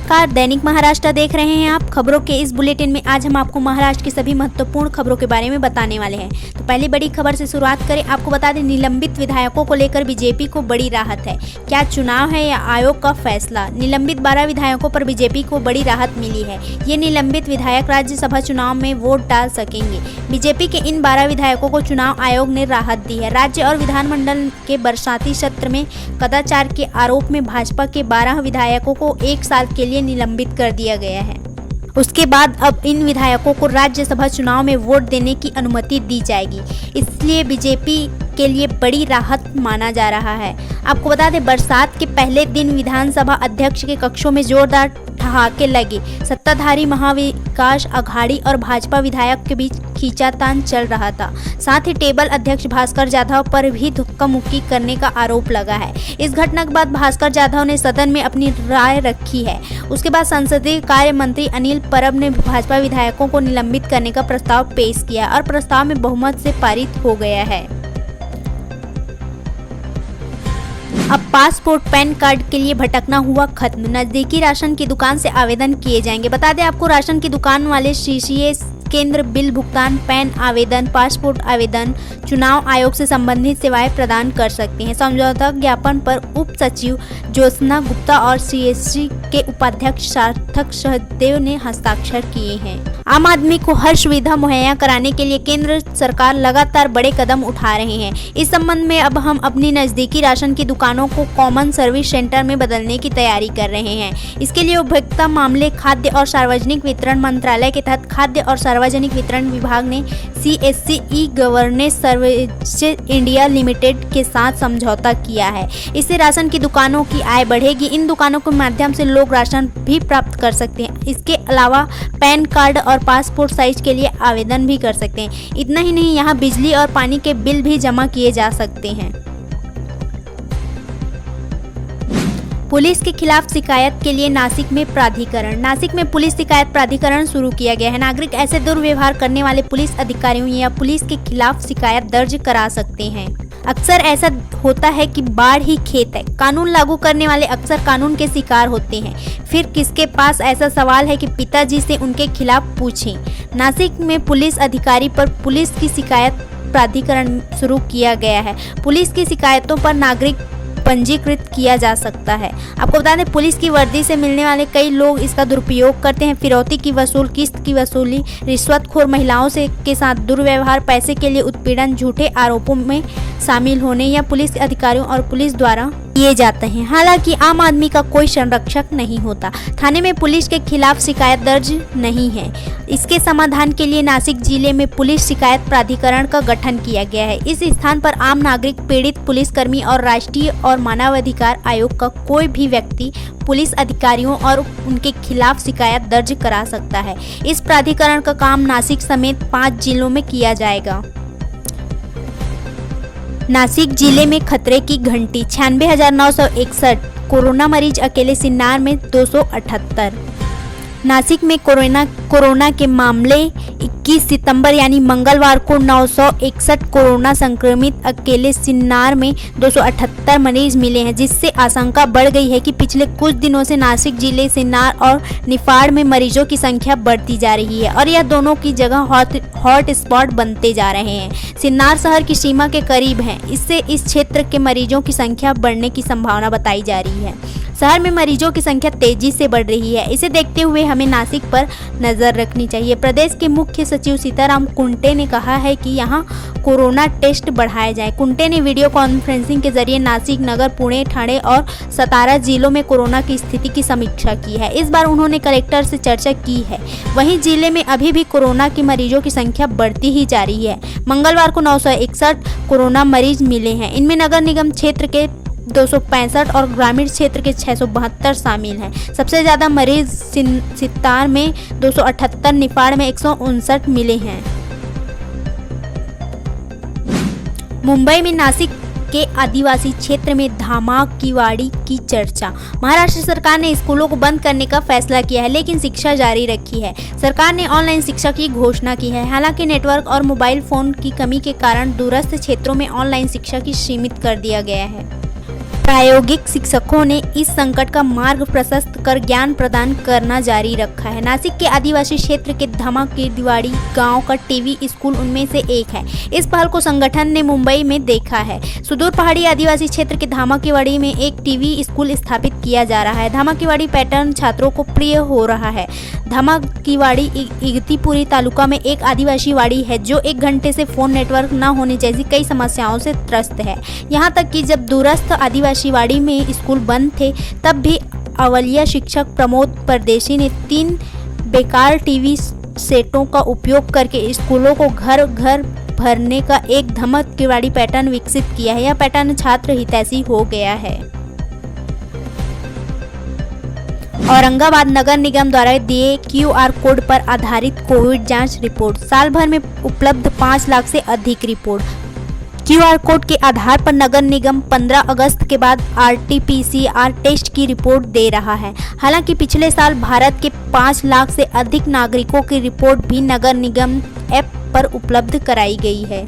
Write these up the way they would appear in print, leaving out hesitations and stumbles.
नमस्कार, दैनिक महाराष्ट्र देख रहे हैं आप। खबरों के इस बुलेटिन में आज हम आपको महाराष्ट्र की सभी महत्वपूर्ण खबरों के बारे में बताने वाले हैं। तो पहली बड़ी खबर से शुरुआत करें। आपको बता दें, निलंबित विधायकों को लेकर बीजेपी को बड़ी राहत है। क्या चुनाव है या आयोग का फैसला? निलंबित 12 विधायकों पर बीजेपी को बड़ी राहत मिली है। ये निलंबित विधायक राज्यसभा चुनाव में वोट डाल सकेंगे। बीजेपी के इन 12 विधायकों को चुनाव आयोग ने राहत दी है। राज्य और विधानमंडल के बरसाती सत्र में कदाचार के आरोप में भाजपा के 12 विधायकों को 1 साल के लिए निलंबित कर दिया गया है। उसके बाद अब इन विधायकों को राज्यसभा चुनाव में वोट देने की अनुमति दी जाएगी। इसलिए बीजेपी के लिए बड़ी राहत माना जा रहा है। आपको बता दें, बरसात के पहले दिन विधानसभा अध्यक्ष के कक्षों में जोरदार ठहाके लगे। सत्ताधारी महाविकास अघाड़ी और भाजपा विधायक के बीच खींचातान चल रहा था। साथ ही टेबल अध्यक्ष भास्कर जाधव पर भी धक्का मुक्की करने का आरोप लगा है। इस घटना के बाद भास्कर जाधव ने सदन में अपनी राय रखी है। उसके बाद संसदीय कार्य मंत्री अनिल परब ने भाजपा विधायकों को निलंबित करने का प्रस्ताव पेश किया और प्रस्ताव में बहुमत से पारित हो गया है। अब पासपोर्ट पैन कार्ड के लिए भटकना हुआ खत्म। नजदीकी राशन की दुकान से आवेदन किए जाएंगे। बता दें आपको, राशन की दुकान वाले सीसीएस केंद्र बिल भुगतान, पैन आवेदन, पासपोर्ट आवेदन, चुनाव आयोग से संबंधित सेवाएं प्रदान कर सकते हैं। समझौता ज्ञापन पर उप सचिव ज्योत्सना गुप्ता और सीएससी के उपाध्यक्ष सार्थक सहदेव ने हस्ताक्षर किए हैं। आम आदमी को हर सुविधा मुहैया कराने के लिए केंद्र सरकार लगातार बड़े कदम उठा रहे हैं। इस संबंध में अब हम अपनी नजदीकी राशन की दुकानों को कॉमन सर्विस सेंटर में बदलने की तैयारी कर रहे हैं। इसके लिए उपभोक्ता मामले, खाद्य और सार्वजनिक वितरण मंत्रालय के तहत खाद्य और सार्वजनिक वितरण विभाग ने CSC e governance services India limited के साथ समझौता किया है। इससे राशन की दुकानों की आय बढ़ेगी। इन दुकानों के माध्यम से लोग राशन भी प्राप्त कर सकते हैं। इसके अलावा पैन कार्ड और पासपोर्ट साइज के लिए आवेदन भी कर सकते हैं। इतना ही नहीं, यहाँ बिजली और पानी के बिल भी जमा किए जा सकते हैं। पुलिस के खिलाफ शिकायत के लिए नासिक में प्राधिकरण। नासिक में पुलिस शिकायत प्राधिकरण शुरू किया गया है। नागरिक ऐसे दुर्व्यवहार करने वाले पुलिस अधिकारियों या पुलिस के खिलाफ शिकायत दर्ज करा सकते हैं। अक्सर ऐसा होता है कि बाढ़ ही खेत है। कानून लागू करने वाले अक्सर कानून के शिकार होते हैं। फिर किसके पास ऐसा सवाल है कि पिताजी से उनके खिलाफ पूछें। नासिक में पुलिस अधिकारी पर पुलिस की शिकायत प्राधिकरण शुरू किया गया है। पुलिस की शिकायतों पर नागरिक पंजीकृत किया जा सकता है। आपको बता दें, पुलिस की वर्दी से मिलने वाले कई लोग इसका दुरुपयोग करते हैं। फिरौती की वसूल, किस्त की वसूली, रिश्वतखोर महिलाओं से के साथ दुर्व्यवहार, पैसे के लिए उत्पीड़न, झूठे आरोपों में शामिल होने या पुलिस अधिकारियों और पुलिस द्वारा किए जाते हैं। हालांकि आम आदमी का कोई संरक्षक नहीं होता। थाने में पुलिस के खिलाफ शिकायत दर्ज नहीं है। इसके समाधान के लिए नासिक जिले में पुलिस शिकायत प्राधिकरण का गठन किया गया है। इस स्थान पर आम नागरिक, पीड़ित पुलिसकर्मी और राष्ट्रीय और मानवाधिकार आयोग का कोई भी व्यक्ति पुलिस अधिकारियों और उनके खिलाफ शिकायत दर्ज करा सकता है। इस प्राधिकरण का काम नासिक समेत 5 जिलों में किया जाएगा। नासिक जिले में खतरे की घंटी, 96,961 कोरोना मरीज, अकेले सिन्नार में 278। नासिक में कोरोना के मामले 21 सितंबर यानी मंगलवार को 961 कोरोना संक्रमित, अकेले सिन्नार में 278 मरीज मिले हैं, जिससे आशंका बढ़ गई है कि पिछले कुछ दिनों से नासिक जिले, सिन्नार और निफाड़ में मरीजों की संख्या बढ़ती जा रही है और यह दोनों की जगह हॉट स्पॉट बनते जा रहे हैं। सिन्नार शहर की सीमा के करीब है, इससे इस क्षेत्र के मरीजों की संख्या बढ़ने की संभावना बताई जा रही है। शहर में मरीजों की संख्या तेजी से बढ़ रही है। इसे देखते हुए हमें नासिक पर नजर रखनी चाहिए। प्रदेश के मुख्य सचिव सीताराम कुंटे ने कहा है कि यहां कोरोना टेस्ट बढ़ाए जाए। कुंटे ने वीडियो कॉन्फ्रेंसिंग के जरिए नासिक नगर, पुणे, ठाणे और सतारा जिलों में कोरोना की स्थिति की समीक्षा की है। इस बार उन्होंने कलेक्टर से चर्चा की है। वहीं जिले में अभी भी कोरोना के मरीजों की संख्या बढ़ती ही जा रही है। मंगलवार को 961 कोरोना मरीज मिले हैं। इनमें नगर निगम क्षेत्र के 265 और ग्रामीण क्षेत्र के 672 शामिल हैं। सबसे ज़्यादा मरीज सितार में 278, निफाड़ में 159 मिले हैं। मुंबई में नासिक के आदिवासी क्षेत्र में धामाकीवाड़ी की चर्चा। महाराष्ट्र सरकार ने स्कूलों को बंद करने का फैसला किया है, लेकिन शिक्षा जारी रखी है। सरकार ने ऑनलाइन शिक्षा की घोषणा की है। हालांकि नेटवर्क और मोबाइल फोन की कमी के कारण दूरस्थ क्षेत्रों में ऑनलाइन शिक्षा की सीमित कर दिया गया है। प्रायोगिक शिक्षकों ने इस संकट का मार्ग प्रशस्त कर ज्ञान प्रदान करना जारी रखा है। नासिक के आदिवासी क्षेत्र के धमाकेदवाड़ी गांव का टीवी स्कूल उनमें से एक है। इस पहल को संगठन ने मुंबई में देखा है। सुदूर पहाड़ी आदिवासी क्षेत्र के धमाकेवाड़ी में एक टीवी स्कूल स्थापित किया जा रहा है। धमाकेवाड़ी पैटर्न छात्रों को प्रिय हो रहा है। धमाकेवाड़ी इगतीपुरी तालुका में एक आदिवासी वाड़ी है जो 1 घंटे से फोन नेटवर्क न होने जैसी कई समस्याओं से त्रस्त है। यहाँ तक कि जब दूरस्थ आदिवासी वाड़ी में स्कूल बंद थे तब भी अवलिया शिक्षक प्रमोद परदेशी ने 3 बेकार टीवी सेटों का उपयोग करके स्कूलों को घर घर भरने का एक धमाकेवाड़ी पैटर्न विकसित किया है। यह पैटर्न छात्र हितैषी हो गया है। औरंगाबाद नगर निगम द्वारा दिए QR कोड पर आधारित कोविड जांच रिपोर्ट। साल भर में उपलब्ध 5 लाख से अधिक रिपोर्ट। QR कोड के आधार पर नगर निगम 15 अगस्त के बाद RT-PCR टेस्ट की रिपोर्ट दे रहा है। हालांकि पिछले साल भारत के 5 लाख से अधिक नागरिकों की रिपोर्ट भी नगर निगम ऐप पर उपलब्ध कराई गई है।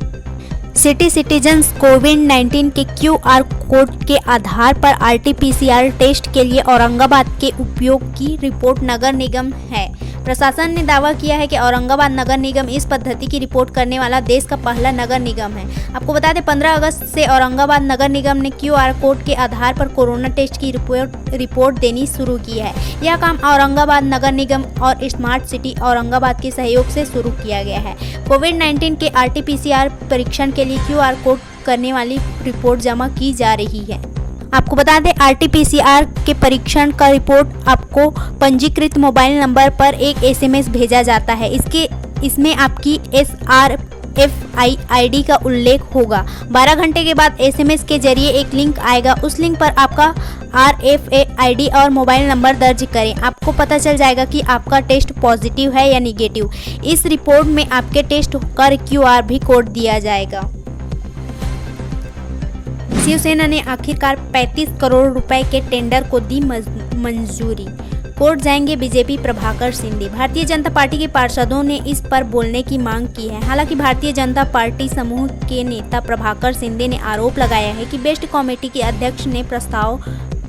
सिटी सिटीजन्स कोविड-19 के QR कोड के आधार पर RT-PCR टेस्ट के लिए औरंगाबाद के उपयोग की रिपोर्ट नगर निगम है। प्रशासन ने दावा किया है कि औरंगाबाद नगर निगम इस पद्धति की रिपोर्ट करने वाला देश का पहला नगर निगम है। आपको बता दें 15 अगस्त से औरंगाबाद नगर निगम ने QR कोड के आधार पर कोरोना टेस्ट की रिपोर्ट देनी शुरू की है। यह काम औरंगाबाद नगर निगम और स्मार्ट सिटी औरंगाबाद के सहयोग से शुरू किया गया है। कोविड-19 के RT-PCR परीक्षण के लिए QR कोड करने वाली रिपोर्ट जमा की जा रही है। आपको बता दें RT-PCR के परीक्षण का रिपोर्ट आपको पंजीकृत मोबाइल नंबर पर एक SMS भेजा जाता है। इसमें आपकी SRFI ID का उल्लेख होगा। 12 घंटे के बाद SMS के जरिए एक लिंक आएगा। उस लिंक पर आपका RFA ID और मोबाइल नंबर दर्ज करें। आपको पता चल जाएगा कि आपका टेस्ट पॉजिटिव है या निगेटिव। इस रिपोर्ट में आपके टेस्ट का QR भी कोड दिया जाएगा। शिवसेना ने आखिरकार 35 करोड़ रुपए के टेंडर को दी मंजूरी। कोर्ट जाएंगे बीजेपी प्रभाकर शिंदे। भारतीय जनता पार्टी के पार्षदों ने इस पर बोलने की मांग की है। हालांकि भारतीय जनता पार्टी समूह के नेता प्रभाकर शिंदे ने आरोप लगाया है कि बेस्ट कमेटी के अध्यक्ष ने प्रस्ताव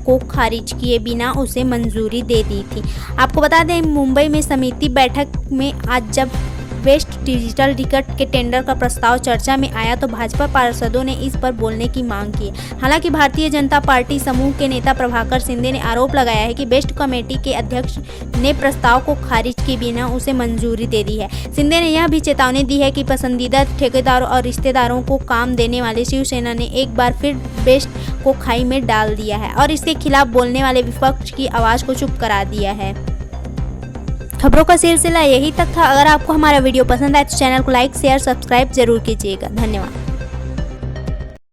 को खारिज किए बिना उसे मंजूरी दे दी थी। आपको बता दें मुंबई में समिति बैठक में आज जब वेस्ट डिजिटल टिकट के टेंडर का प्रस्ताव चर्चा में आया तो भाजपा पार्षदों ने इस पर बोलने की मांग की। हालांकि भारतीय जनता पार्टी समूह के नेता प्रभाकर शिंदे ने आरोप लगाया है कि बेस्ट कमेटी के अध्यक्ष ने प्रस्ताव को खारिज किए बिना उसे मंजूरी दे दी है। शिंदे ने यह भी चेतावनी दी है कि पसंदीदा ठेकेदारों और रिश्तेदारों को काम देने वाले शिवसेना ने एक बार फिर बेस्ट को खाई में डाल दिया है और इसके खिलाफ बोलने वाले विपक्ष की आवाज़ को चुप करा दिया है। खबरों का सिलसिला यही तक था। अगर आपको हमारा वीडियो पसंद आए तो चैनल को लाइक शेयर सब्सक्राइब जरूर कीजिएगा। धन्यवाद।